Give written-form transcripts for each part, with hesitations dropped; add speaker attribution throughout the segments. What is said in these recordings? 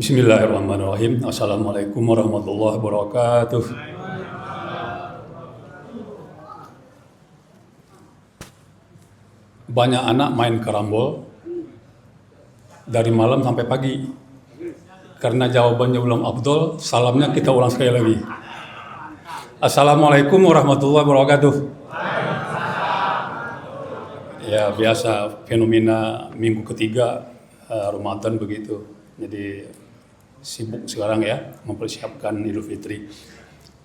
Speaker 1: Bismillahirrahmanirrahim. Assalamualaikum warahmatullahi wabarakatuh. Banyak anak main karambol dari malam sampai pagi. Karena jawabannya belum afdol, salamnya kita ulang sekali lagi. Assalamualaikum warahmatullahi wabarakatuh. Ya, biasa fenomena minggu ketiga Ramadan begitu. Jadi sibuk sekarang ya mempersiapkan Idul Fitri.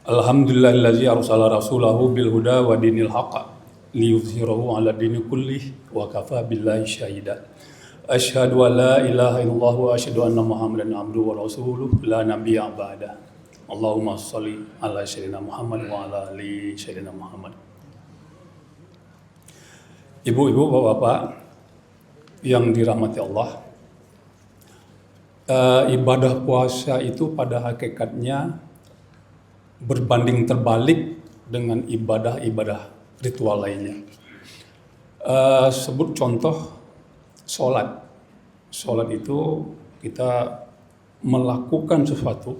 Speaker 1: Alhamdulillahillazi arsala rasulahu bil huda wa dinil haqq liyuzhirahu 'ala dini kullih wa kafa billahi syahida. Asyhadu an la ilaha illallah wa asyhadu anna Muhammadan abduhu wa rasuluh la nabiyya ba'da. Allahumma shalli ala sayyidina Muhammad wa ala ali sayyidina Muhammad. Ibu-ibu, bapak-bapak yang dirahmati Allah, ibadah puasa itu pada hakikatnya berbanding terbalik dengan ibadah-ibadah ritual lainnya. Sebut contoh sholat. Sholat itu kita melakukan sesuatu,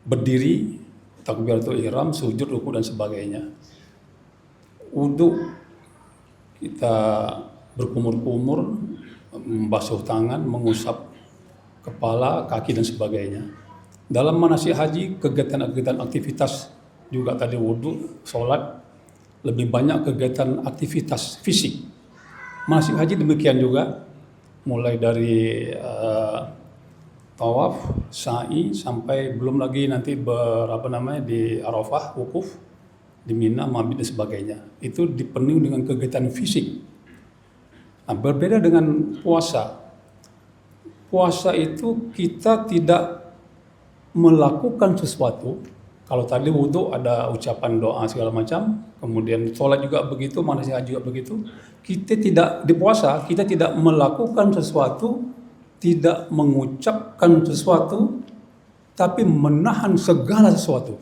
Speaker 1: berdiri, takbiratul ihram, sujud, ruku dan sebagainya. Wudu, kita berkumur-kumur, membasuh tangan, mengusap kepala, kaki dan sebagainya. Dalam manasik haji, kegiatan-kegiatan aktivitas juga tadi wudu, sholat, lebih banyak kegiatan aktivitas fisik. Manasik haji demikian juga, mulai dari tawaf, sa'i, sampai belum lagi nanti di Arafah, wukuf, di Mina, mabit dan sebagainya. Itu dipenuhi dengan kegiatan fisik. Nah, berbeda dengan puasa. Puasa itu kita tidak melakukan sesuatu. Kalau tadi wudhu ada ucapan doa segala macam, kemudian sholat juga begitu, manasik haji juga begitu. Kita tidak di puasa, kita tidak melakukan sesuatu, tidak mengucapkan sesuatu, tapi menahan segala sesuatu.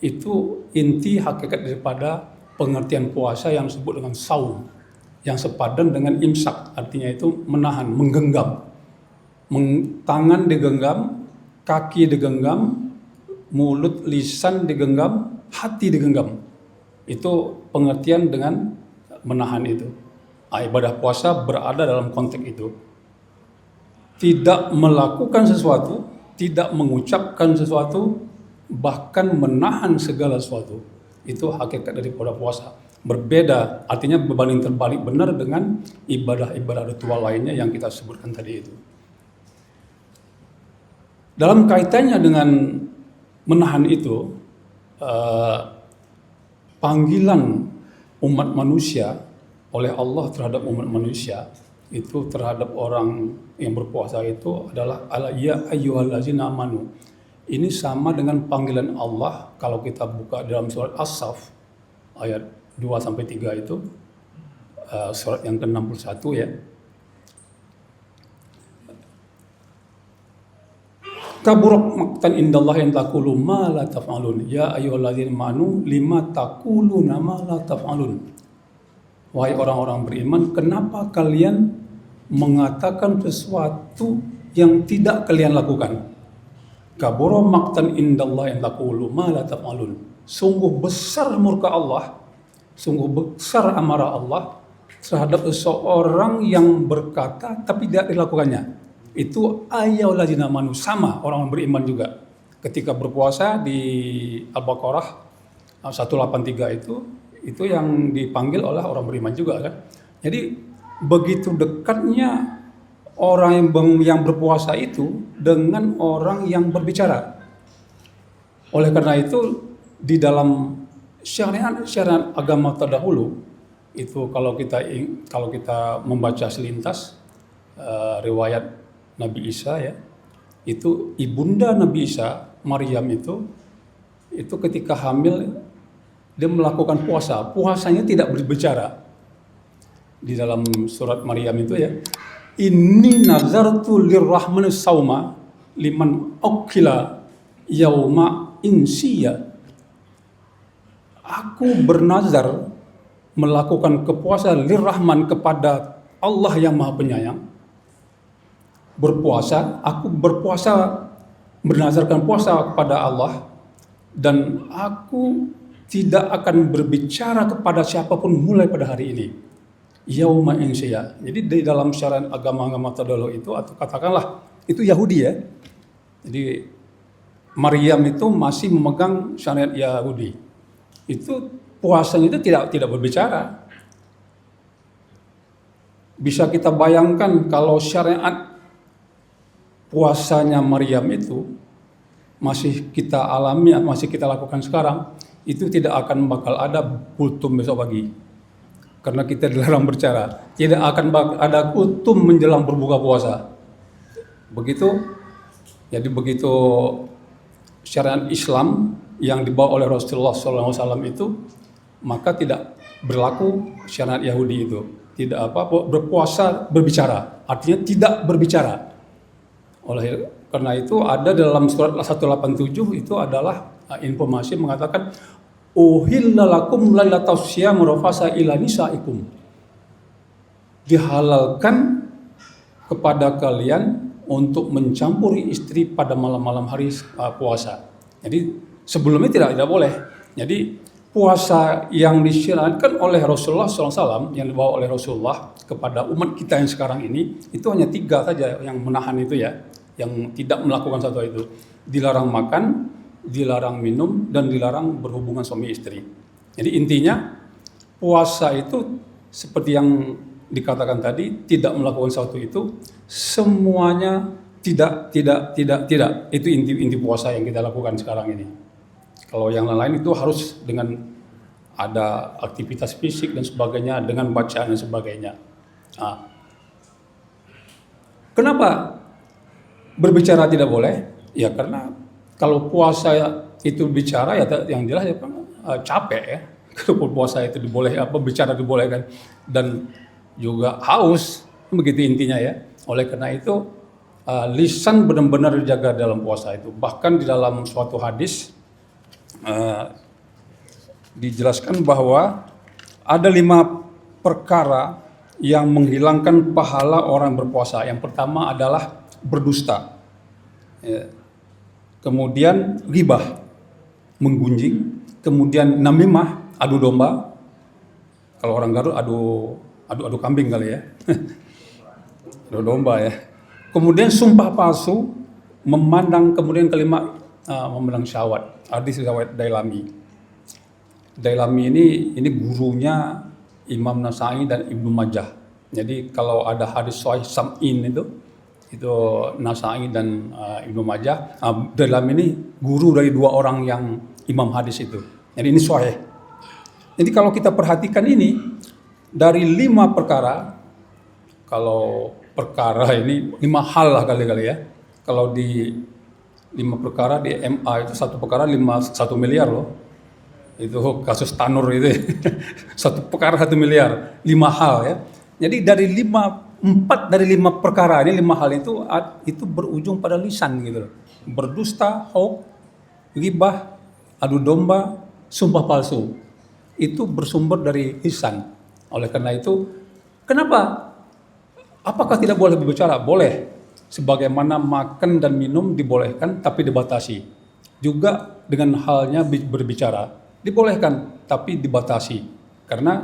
Speaker 1: Itu inti hakikat daripada pengertian puasa yang disebut dengan saum, yang sepadan dengan imsak, artinya itu menahan, menggenggam. Tangan digenggam, kaki digenggam, mulut, lisan digenggam, hati digenggam. Itu pengertian dengan menahan itu. Ibadah puasa berada dalam konteks itu. Tidak melakukan sesuatu, tidak mengucapkan sesuatu, bahkan menahan segala sesuatu. Itu hakikat daripada puasa. Berbeda, artinya berbanding terbalik benar dengan ibadah-ibadah ritual lainnya yang kita sebutkan tadi itu. Dalam kaitannya dengan menahan itu, panggilan umat manusia oleh Allah terhadap umat manusia itu terhadap orang yang berpuasa itu adalah ya ayyuhallazina amanu. Ini sama dengan panggilan Allah kalau kita buka dalam surat As-Saff ayat 2-3 itu, surat yang ke-61 ya. Kaburat maqtan indallah yang taqulu ma la taf'alun. Ya ayyuhalladzina amanu lima taquluna ma la taf'alun. Wahai orang-orang beriman, kenapa kalian mengatakan sesuatu yang tidak kalian lakukan? Kabura maqtan indallah yang taqulu ma la taf'alun. Sungguh besar murka Allah, sungguh besar amarah Allah terhadap seseorang yang berkata tapi tidak dilakukannya. Itu ayyuhallazina amanu, sama orang beriman juga. Ketika berpuasa di Al-Baqarah 183 itu yang dipanggil oleh orang beriman juga kan. Jadi begitu dekatnya orang yang berpuasa itu dengan orang yang berbicara. Oleh karena itu di dalam syariat agama terdahulu itu kalau kita membaca selintas riwayat Nabi Isa ya, itu ibunda Nabi Isa, Maryam itu ketika hamil dia melakukan puasa. Puasanya tidak berbicara. Di dalam surat Maryam itu ya, inni nazartu lirrahmani sauma liman ukila yauma insiya. Aku bernazar melakukan kepuasan lirrahman kepada Allah yang Maha Penyayang berpuasa, aku berpuasa berdasarkan puasa kepada Allah, dan aku tidak akan berbicara kepada siapapun mulai pada hari ini. Yauma insya. Jadi di dalam syariat agama-agama terdahulu itu, atau katakanlah itu Yahudi ya. Jadi Maryam itu masih memegang syariat Yahudi. Itu puasanya itu tidak berbicara. Bisa kita bayangkan kalau syariat puasanya Maryam itu masih kita alami, masih kita lakukan sekarang, itu tidak akan bakal ada kultum besok pagi. Karena kita dilarang berbicara. Tidak akan ada kultum menjelang berbuka puasa. Begitu, jadi begitu syariat Islam yang dibawa oleh Rasulullah SAW itu, maka tidak berlaku syariat Yahudi itu. Tidak berpuasa berbicara, artinya tidak berbicara. Oleh karena itu ada dalam surat 187 itu adalah informasi mengatakan uhilla lakum lailatas syiyam rafasa ila nisaikum. Dihalalkan kepada kalian untuk mencampuri istri pada malam-malam hari puasa. Jadi sebelumnya tidak boleh. Jadi puasa yang disyariatkan oleh Rasulullah SAW, yang dibawa oleh Rasulullah kepada umat kita yang sekarang ini, itu hanya 3 saja yang menahan itu ya, yang tidak melakukan satu itu. Dilarang makan, dilarang minum, dan dilarang berhubungan suami istri. Jadi intinya puasa itu seperti yang dikatakan tadi, tidak melakukan satu itu, semuanya tidak. Itu inti puasa yang kita lakukan sekarang ini. Kalau yang lain itu harus dengan ada aktivitas fisik dan sebagainya, dengan bacaan dan sebagainya. Nah, kenapa berbicara tidak boleh? Ya karena kalau puasa itu bicara ya yang jelas ya capek ya. Kalau puasa itu bicara dibolehkan, dan juga haus, begitu intinya ya. Oleh karena itu lisan benar-benar dijaga dalam puasa itu. Bahkan di dalam suatu hadis dijelaskan bahwa ada 5 perkara yang menghilangkan pahala orang berpuasa. Yang pertama adalah berdusta, ya. Kemudian ghibah, menggunjing, kemudian namimah, adu domba. Kalau orang Garut adu kambing kali ya. Adu domba ya. Kemudian sumpah palsu, kemudian kelima memandang syahwat. Hadis riwayat Dailami. Dailami ini gurunya Imam Nasai dan Ibnu Majah. Jadi kalau ada hadis sahih sam'in itu Nasai dan Ibnu Majah. Dailami ini guru dari 2 orang yang imam hadis itu. Jadi ini sahih. Jadi kalau kita perhatikan ini dari 5 perkara, kalau perkara ini 5 hal lah kali-kali ya. Kalau di 5 perkara di MA itu 1 perkara 1 miliar loh. Itu kasus Tanur itu. 1 perkara 1 miliar, 5 hal ya. Jadi dari 4 dari 5 perkara ini, 5 hal itu berujung pada lisan gitu loh. Berdusta, hoax, ghibah, adu domba, sumpah palsu. Itu bersumber dari lisan. Oleh karena itu, kenapa? Apakah tidak boleh berbicara? Boleh. Sebagaimana makan dan minum dibolehkan tapi dibatasi. Juga dengan halnya berbicara dibolehkan tapi dibatasi. Karena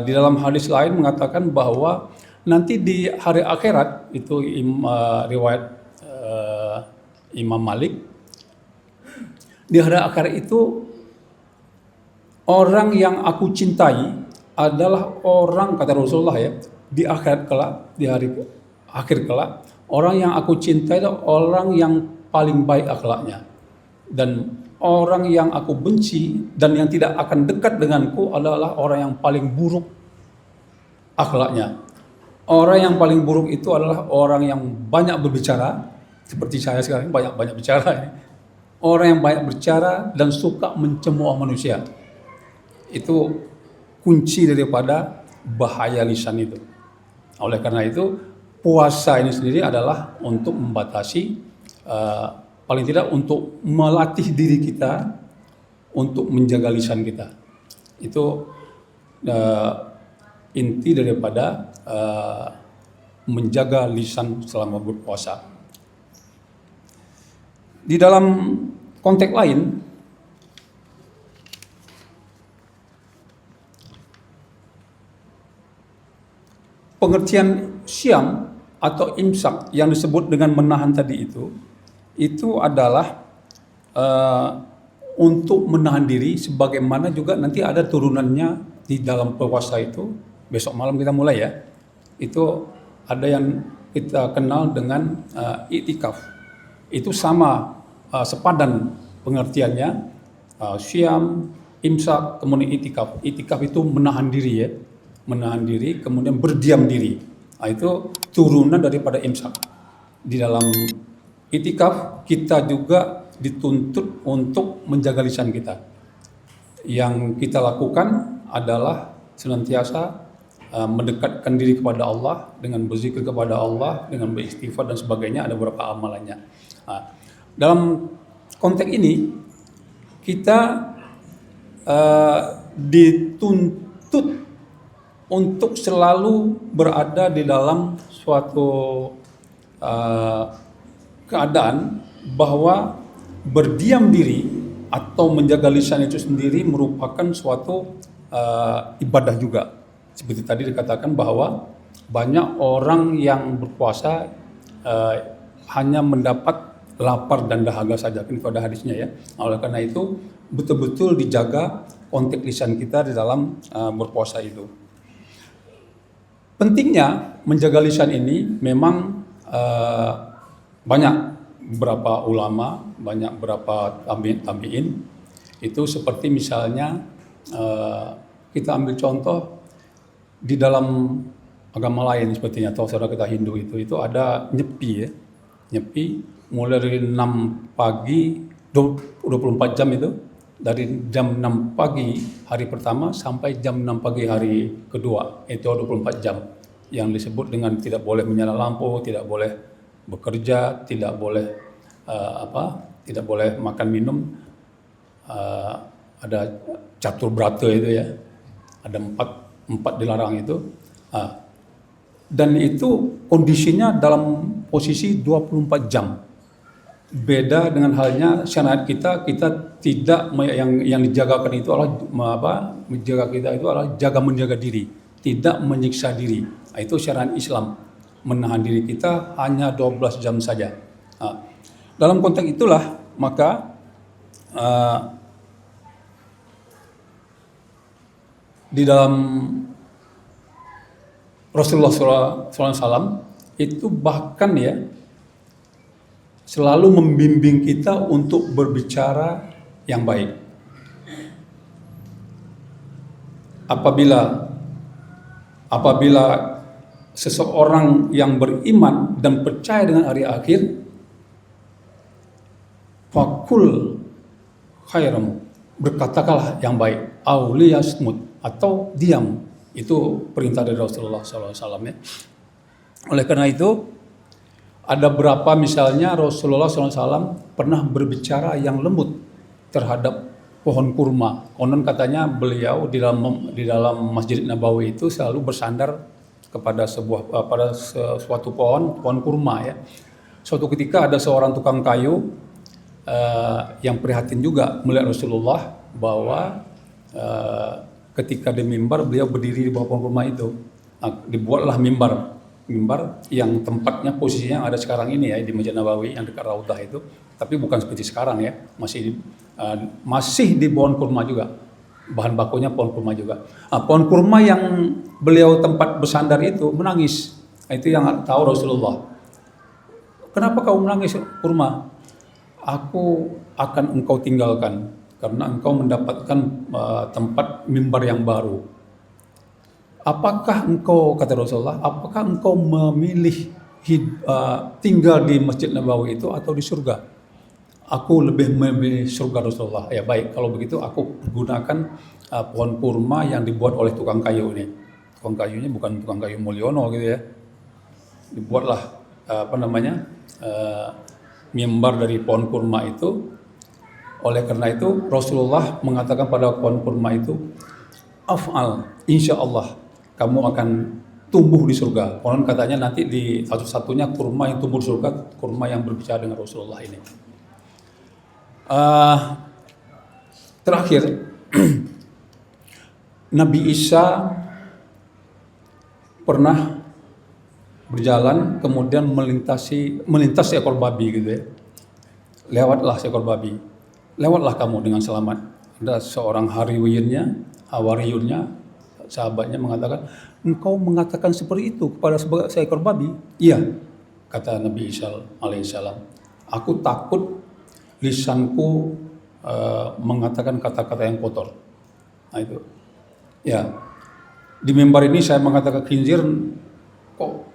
Speaker 1: di dalam hadis lain mengatakan bahwa nanti di hari akhirat itu riwayat Imam Malik, di hari akhirat itu orang yang aku cintai adalah orang, kata Rasulullah ya, di akhirat kelak, di hari akhir kelak, orang yang aku cintai adalah orang yang paling baik akhlaknya, dan orang yang aku benci dan yang tidak akan dekat denganku adalah orang yang paling buruk akhlaknya. Orang yang paling buruk itu adalah orang yang banyak berbicara, seperti saya sekarang banyak bicara. Orang yang banyak bicara dan suka mencemooh manusia. Itu kunci daripada bahaya lisan itu. Oleh karena itu, puasa ini sendiri adalah untuk membatasi, paling tidak untuk melatih diri kita untuk menjaga lisan kita. Itu inti daripada menjaga lisan selama berpuasa. Di dalam konteks lain, pengertian syam atau imsak yang disebut dengan menahan tadi itu adalah untuk menahan diri, sebagaimana juga nanti ada turunannya di dalam puasa itu. Besok malam kita mulai ya. Itu ada yang kita kenal dengan iktikaf. Itu sama, sepadan pengertiannya, syam, imsak, kemudian iktikaf. Iktikaf itu menahan diri ya, menahan diri, kemudian berdiam diri. Nah, itu turunan daripada imsak. Di dalam iktikaf kita juga dituntut untuk menjaga lisan kita. Yang kita lakukan adalah senantiasa mendekatkan diri kepada Allah dengan berzikir kepada Allah, dengan beristighfar dan sebagainya. Ada beberapa amalannya. Nah, dalam konteks ini kita dituntut untuk selalu berada di dalam suatu keadaan bahwa berdiam diri atau menjaga lisan itu sendiri merupakan suatu ibadah juga. Seperti tadi dikatakan bahwa banyak orang yang berpuasa hanya mendapat lapar dan dahaga saja, kan pada hadisnya ya. Oleh karena itu betul-betul dijaga konteks lisan kita di dalam berpuasa itu. Pentingnya menjaga lisan ini memang banyak beberapa ulama, banyak beberapa tabi'in itu, seperti misalnya kita ambil contoh di dalam agama lain sepertinya, atau saudara kita Hindu itu ada nyepi ya. Nyepi mulai dari 6 pagi 24 jam itu, dari jam 6 pagi hari pertama sampai jam 6 pagi hari kedua, itu 24 jam yang disebut dengan tidak boleh menyala lampu, tidak boleh bekerja, tidak boleh tidak boleh makan minum, ada catur brata itu ya, ada empat dilarang itu, dan itu kondisinya dalam posisi 24 jam. Beda dengan halnya syariat kita tidak, yang dijagakan itu adalah menjaga kita itu adalah menjaga diri, tidak menyiksa diri. Itu syariat Islam, menahan diri kita hanya 12 jam saja. Dalam konteks itulah maka di dalam Rasulullah SAW itu bahkan ya selalu membimbing kita untuk berbicara yang baik. Apabila seseorang yang beriman dan percaya dengan hari akhir, fakul khairam, berkatakanlah yang baik, auliyasmut, atau diam. Itu perintah dari Rasulullah SAW ya. Oleh karena itu ada berapa misalnya Rasulullah SAW pernah berbicara yang lembut terhadap pohon kurma. Konon katanya beliau di dalam Masjid Nabawi itu selalu bersandar kepada suatu pohon kurma ya. Suatu ketika ada seorang tukang kayu yang prihatin juga melihat Rasulullah bahwa ketika di mimbar beliau berdiri di bawah pohon kurma itu. Dibuatlah mimbar yang tempatnya posisinya ada sekarang ini ya, di Masjid Nabawi yang dekat Raudah itu, tapi bukan seperti sekarang ya, masih di pohon kurma juga, bahan bakunya pohon kurma juga. Pohon kurma yang beliau tempat bersandar itu menangis. Itu yang tahu Rasulullah. Kenapa kau menangis kurma? Aku akan engkau tinggalkan karena engkau mendapatkan tempat mimbar yang baru. Apakah engkau, kata Rasulullah, apakah engkau memilih tinggal di Masjid Nabawi itu atau di surga? Aku lebih memilih surga, Rasulullah. Ya baik, kalau begitu aku gunakan pohon kurma yang dibuat oleh tukang kayu ini. Tukang kayunya bukan tukang kayu Mulyono gitu ya. Dibuatlah mimbar dari pohon kurma itu. Oleh karena itu Rasulullah mengatakan pada pohon kurma itu, af'al, insya Allah kamu akan tumbuh di surga. Konon katanya nanti di satu-satunya kurma yang tumbuh di surga, kurma yang berbicara dengan Rasulullah ini. Terakhir, Nabi Isa pernah berjalan kemudian melintas seekor babi gitu ya. Lewatlah seekor babi. Lewatlah kamu dengan selamat. Ada seorang hawariyunnya, sahabatnya mengatakan, engkau mengatakan seperti itu kepada seekor babi? Iya, kata Nabi Isa alaihissalam. Aku takut lisanku mengatakan kata-kata yang kotor. Nah itu. Ya, di mimbar ini saya mengatakan khinzir, kok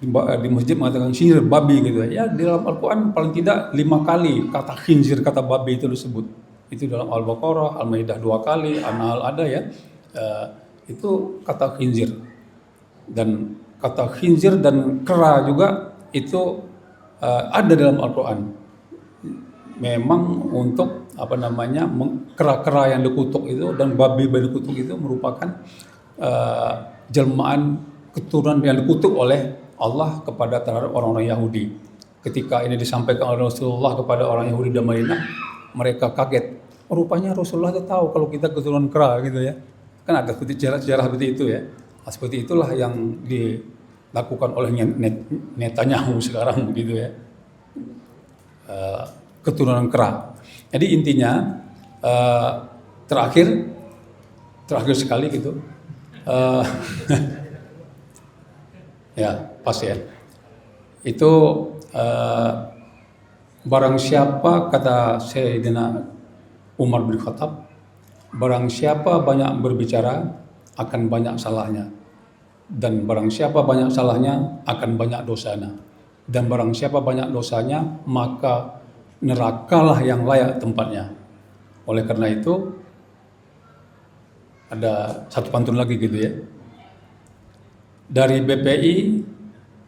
Speaker 1: di masjid mengatakan khinzir, babi gitu ya. Di dalam Al-Quran paling tidak 5 kali kata khinzir, kata babi itu disebut. Itu dalam Al-Baqarah, Al-Maidah 2 kali, An-Nahl ada ya. Itu kata khinzir. Dan kata khinzir dan kera juga itu ada dalam Al-Quran. Memang untuk kera-kera yang dikutuk itu dan babi yang dikutuk itu merupakan jelmaan keturunan yang dikutuk oleh Allah kepada terhadap orang-orang Yahudi. Ketika ini disampaikan oleh Rasulullah kepada orang Yahudi di Madinah, mereka kaget. Rupanya Rasulullah itu tahu kalau kita keturunan kera gitu ya. Kan ada sejarah seperti itu ya. Nah, seperti itulah yang dilakukan oleh Netanyahu sekarang gitu ya. Keturunan kera. Jadi intinya terakhir sekali gitu. Ya, pas ya. Itu barang siapa, kata Sayyidina Umar bin Khattab, barang siapa banyak berbicara akan banyak salahnya, dan barang siapa banyak salahnya akan banyak dosanya, dan barang siapa banyak dosanya maka nerakalah yang layak tempatnya. Oleh karena itu ada satu pantun lagi gitu ya. Dari BPI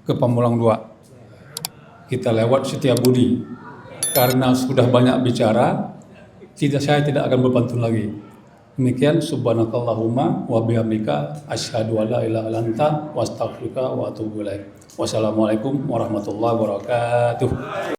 Speaker 1: ke Pamulang 2 kita lewat Setiabudi, karena sudah banyak bicara saya tidak akan berpantun lagi. Demikian, subhanakallahumma wa bihamdika asyhadu an la ilaha illa anta wa astaghfiruka wa atubu ilaik. Wassalamualaikum warahmatullahi wabarakatuh.